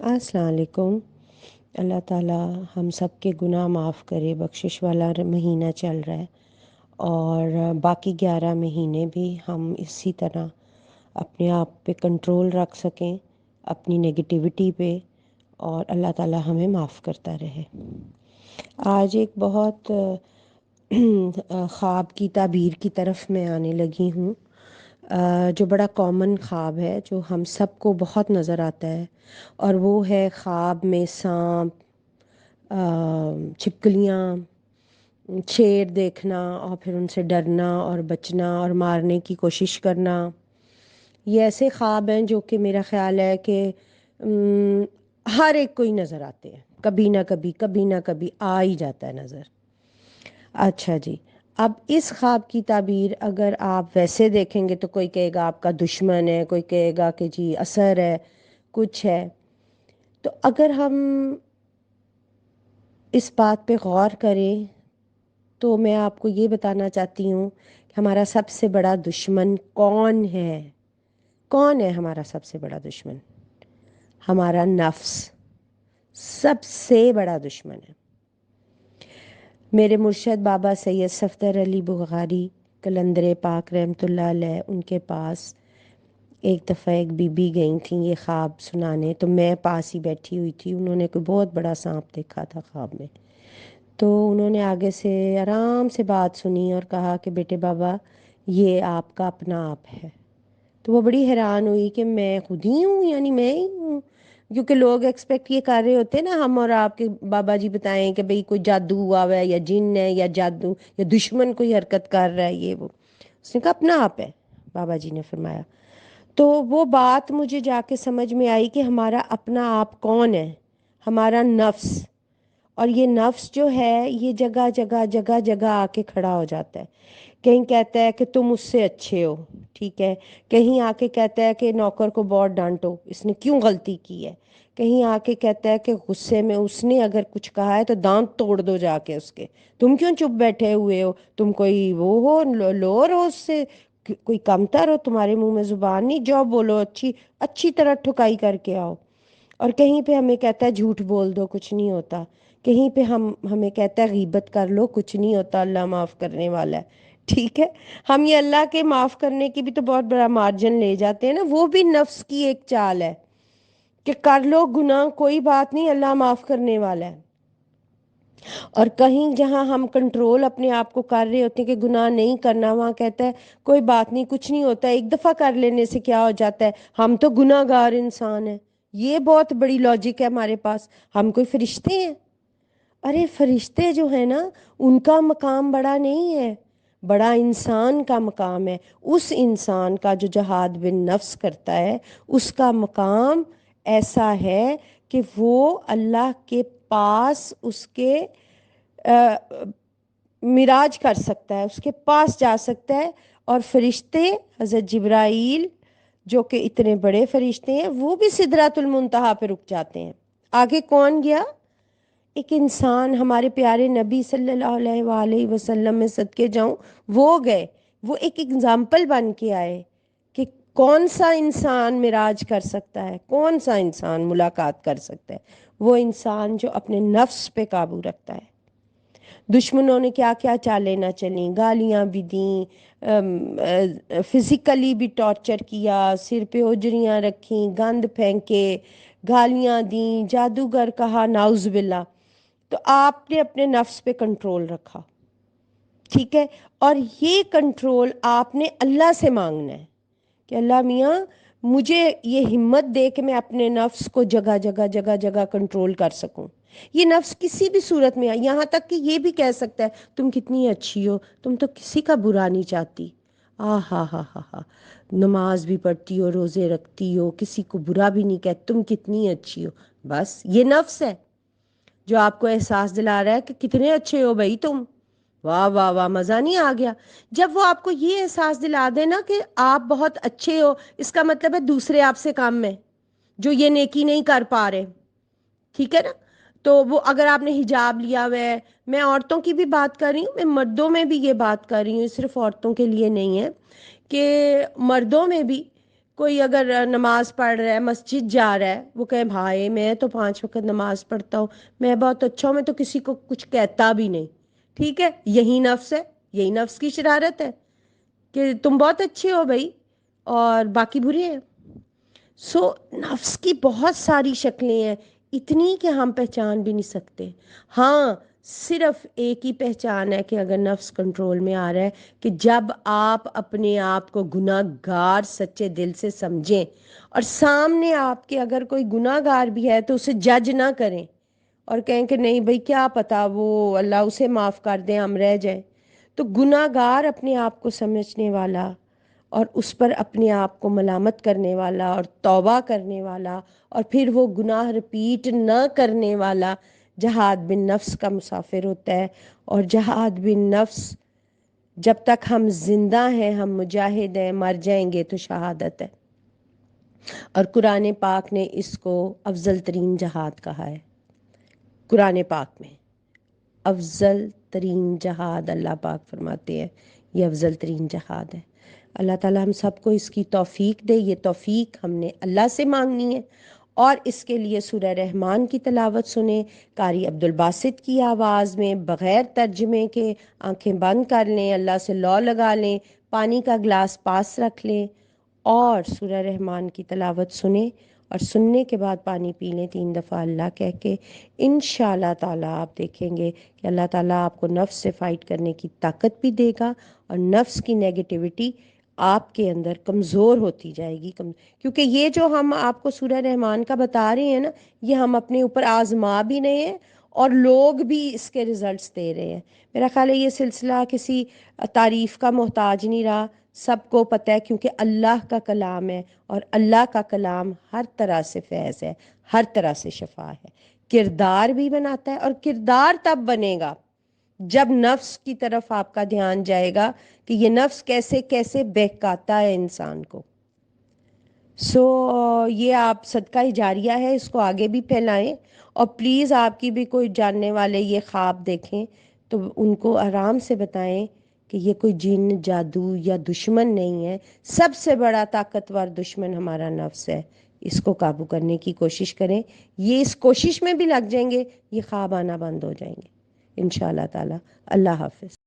السلام علیکم۔ اللہ تعالیٰ ہم سب کے گناہ معاف کرے، بخشش والا مہینہ چل رہا ہے اور باقی 11 مہینے بھی ہم اسی طرح اپنے آپ پہ کنٹرول رکھ سکیں، اپنی نگیٹیوٹی پہ، اور اللہ تعالیٰ ہمیں معاف کرتا رہے۔ آج ایک بہت خواب کی تعبیر کی طرف میں آنے لگی ہوں، جو بڑا کامن خواب ہے، جو ہم سب کو بہت نظر آتا ہے، اور وہ ہے خواب میں سانپ، چھپکلیاں، شیر دیکھنا اور پھر ان سے ڈرنا اور بچنا اور مارنے کی کوشش کرنا۔ یہ ایسے خواب ہیں جو کہ میرا خیال ہے کہ ہر ایک کو ہی نظر آتے ہیں، کبھی نہ کبھی، کبھی نہ کبھی آ ہی جاتا ہے نظر۔ اچھا جی، اب اس خواب کی تعبیر اگر آپ ویسے دیکھیں گے تو کوئی کہے گا آپ کا دشمن ہے، کوئی کہے گا کہ جی اثر ہے، کچھ ہے۔ تو اگر ہم اس بات پہ غور کریں تو میں آپ کو یہ بتانا چاہتی ہوں کہ ہمارا سب سے بڑا دشمن کون ہے؟ کون ہے ہمارا سب سے بڑا دشمن؟ ہمارا نفس سب سے بڑا دشمن ہے۔ میرے مرشد بابا سید صفدر علی بغاری قلندر پاک رحمۃ اللہ علیہ، ان کے پاس ایک دفعہ ایک بی بی گئی تھیں یہ خواب سنانے، تو میں پاس ہی بیٹھی ہوئی تھی۔ انہوں نے کوئی بہت بڑا سانپ دیکھا تھا خواب میں، تو انہوں نے آگے سے آرام سے بات سنی اور کہا کہ بیٹے بابا، یہ آپ کا اپنا آپ ہے۔ تو وہ بڑی حیران ہوئی کہ میں خود ہی ہوں، یعنی میں ہی ہوں، کیونکہ لوگ ایکسپیکٹ یہ کر رہے ہوتے ہیں نا، ہم اور آپ کے بابا جی بتائیں کہ بھئی کوئی جادو ہوا ہوا ہے یا جن ہے یا جادو یا دشمن کوئی حرکت کر رہا ہے، یہ وہ۔ اس نے کہا اپنا آپ ہے، بابا جی نے فرمایا۔ تو وہ بات مجھے جا کے سمجھ میں آئی کہ ہمارا اپنا آپ کون ہے؟ ہمارا نفس۔ اور یہ نفس جو ہے یہ جگہ جگہ جگہ جگہ آ کے کھڑا ہو جاتا ہے۔ کہیں کہتا ہے کہ تم اس سے اچھے ہو، ٹھیک ہے، کہیں آ کے کہتا ہے کہ نوکر کو بہت ڈانٹو، اس نے کیوں غلطی کی ہے، کہیں آ کے کہتا ہے کہ غصے میں اس نے اگر کچھ کہا ہے تو دانت توڑ دو جا کے اس کے، تم کیوں چپ بیٹھے ہوئے ہو، تم کوئی وہ ہو، لور ہو، اس سے کوئی کمتر ہو، تمہارے منہ میں زبان نہیں، جاؤ بولو، اچھی طرح ٹھکائی کر کے آؤ۔ اور کہیں پہ ہمیں کہتا ہے جھوٹ بول دو، کچھ نہیں ہوتا۔ کہیں پہ ہمیں کہتا ہے غیبت کر لو، کچھ نہیں ہوتا، اللہ معاف کرنے والا ہے، ٹھیک ہے۔ ہم یہ اللہ کے معاف کرنے کی بھی تو بہت بڑا مارجن لے جاتے ہیں نا، وہ بھی نفس کی ایک چال ہے کہ کر لو گناہ، کوئی بات نہیں، اللہ معاف کرنے والا ہے۔ اور کہیں جہاں ہم کنٹرول اپنے آپ کو کر رہے ہوتے ہیں کہ گناہ نہیں کرنا، وہاں کہتا ہے کوئی بات نہیں، کچھ نہیں ہوتا، ایک دفعہ کر لینے سے کیا ہو جاتا ہے، ہم تو گناہ گار انسان ہیں۔ یہ بہت بڑی لاجک ہے ہمارے پاس، ہم کوئی فرشتے ہیں؟ ارے فرشتے جو ہیں نا، ان کا مقام بڑا نہیں ہے، بڑا انسان کا مقام ہے۔ اس انسان کا جو جہاد بن نفس کرتا ہے، اس کا مقام ایسا ہے کہ وہ اللہ کے پاس اس کے معراج کر سکتا ہے، اس کے پاس جا سکتا ہے۔ اور فرشتے، حضرت جبرائیل جو کہ اتنے بڑے فرشتے ہیں، وہ بھی سدرۃ المنتہا پہ رک جاتے ہیں۔ آگے کون گیا؟ ایک انسان، ہمارے پیارے نبی صلی اللہ علیہ وآلہ وسلم میں صدقے جاؤں، وہ گئے، وہ ایک اگزامپل بن کے آئے کہ کون سا انسان معراج کر سکتا ہے، کون سا انسان ملاقات کر سکتا ہے؟ وہ انسان جو اپنے نفس پہ قابو رکھتا ہے۔ دشمنوں نے کیا کیا چالیں نہ چلیں، گالیاں بھی دیں، فزیکلی بھی ٹارچر کیا، سر پہ اجریاں رکھیں، گند پھینکے، گالیاں دیں، جادوگر کہا، نعوذ باللہ۔ تو آپ نے اپنے نفس پہ کنٹرول رکھا، ٹھیک ہے، اور یہ کنٹرول آپ نے اللہ سے مانگنا ہے کہ اللہ میاں مجھے یہ ہمت دے کہ میں اپنے نفس کو جگہ جگہ جگہ جگہ کنٹرول کر سکوں۔ یہ نفس کسی بھی صورت میں، یہاں تک کہ یہ بھی کہہ سکتا ہے تم کتنی اچھی ہو، تم تو کسی کا برا نہیں چاہتی، ہاں ہاں ہاں ہاں، نماز بھی پڑھتی ہو، روزے رکھتی ہو، کسی کو برا بھی نہیں کہتی، تم کتنی اچھی ہو۔ بس یہ نفس ہے جو آپ کو احساس دلا رہا ہے کہ کتنے اچھے ہو بھائی تم، واہ واہ واہ، مزہ نہیں آ گیا؟ جب وہ آپ کو یہ احساس دلا دے نا کہ آپ بہت اچھے ہو، اس کا مطلب ہے دوسرے آپ سے کم ہے جو یہ نیکی نہیں کر پا رہے، ٹھیک ہے نا؟ تو وہ اگر آپ نے حجاب لیا ہوا ہے، میں عورتوں کی بھی بات کر رہی ہوں، میں مردوں میں بھی یہ بات کر رہی ہوں، صرف عورتوں کے لیے نہیں ہے، کہ مردوں میں بھی کوئی اگر نماز پڑھ رہا ہے، مسجد جا رہا ہے، وہ کہے بھائی میں تو 5 وقت نماز پڑھتا ہوں، میں بہت اچھا ہوں، میں تو کسی کو کچھ کہتا بھی نہیں. ٹھیک ہے، یہی نفس ہے، یہی نفس کی شرارت ہے کہ تم بہت اچھے ہو بھائی اور باقی برے ہیں. سو نفس کی بہت ساری شکلیں ہیں، اتنی کہ ہم پہچان بھی نہیں سکتے. ہاں، صرف ایک ہی پہچان ہے کہ اگر نفس کنٹرول میں آ رہا ہے کہ جب آپ اپنے آپ کو گناہ گار سچے دل سے سمجھیں اور سامنے آپ کے اگر کوئی گناہ گار بھی ہے تو اسے جج نہ کریں اور کہیں کہ نہیں بھائی کیا پتا وہ اللہ اسے معاف کر دیں ہم رہ جائیں. تو گناہ گار اپنے آپ کو سمجھنے والا اور اس پر اپنے آپ کو ملامت کرنے والا اور توبہ کرنے والا اور پھر وہ گناہ رپیٹ نہ کرنے والا جہاد بن نفس کا مسافر ہوتا ہے. اور جہاد بن نفس جب تک ہم زندہ ہیں، ہم مجاہد ہیں، مر جائیں گے تو شہادت ہے. اور قرآن پاک نے اس کو افضل ترین جہاد کہا ہے. قرآن پاک میں افضل ترین جہاد اللہ پاک فرماتے ہیں یہ افضل ترین جہاد ہے. اللہ تعالی ہم سب کو اس کی توفیق دے. یہ توفیق ہم نے اللہ سے مانگنی ہے. اور اس کے لیے سورہ رحمان کی تلاوت سنیں قاری عبدالباسط کی آواز میں بغیر ترجمے کے، آنکھیں بند کر لیں، اللہ سے لو لگا لیں، پانی کا گلاس پاس رکھ لیں اور سورہ رحمان کی تلاوت سنیں اور سننے کے بعد پانی پی لیں 3 دفعہ اللہ کہہ کے. انشاءاللہ تعالیٰ آپ دیکھیں گے کہ اللہ تعالیٰ آپ کو نفس سے فائٹ کرنے کی طاقت بھی دے گا اور نفس کی نیگیٹیوٹی آپ کے اندر کمزور ہوتی جائے گی. کیونکہ یہ جو ہم آپ کو سورہ رحمان کا بتا رہے ہیں نا، یہ ہم اپنے اوپر آزما بھی نہیں ہیں اور لوگ بھی اس کے رزلٹس دے رہے ہیں. میرا خیال ہے یہ سلسلہ کسی تعریف کا محتاج نہیں رہا، سب کو پتہ ہے کیونکہ اللہ کا کلام ہے اور اللہ کا کلام ہر طرح سے فیض ہے، ہر طرح سے شفا ہے. کردار بھی بناتا ہے اور کردار تب بنے گا جب نفس کی طرف آپ کا دھیان جائے گا کہ یہ نفس کیسے کیسے بہکاتا ہے انسان کو. یہ آپ صدقہ جاریہ ہے، اس کو آگے بھی پھیلائیں اور پلیز آپ کی بھی کوئی جاننے والے یہ خواب دیکھیں تو ان کو آرام سے بتائیں کہ یہ کوئی جن جادو یا دشمن نہیں ہے. سب سے بڑا طاقتور دشمن ہمارا نفس ہے. اس کو قابو کرنے کی کوشش کریں. یہ اس کوشش میں بھی لگ جائیں گے، یہ خواب آنا بند ہو جائیں گے انشاءاللہ تعالی. اللہ حافظ.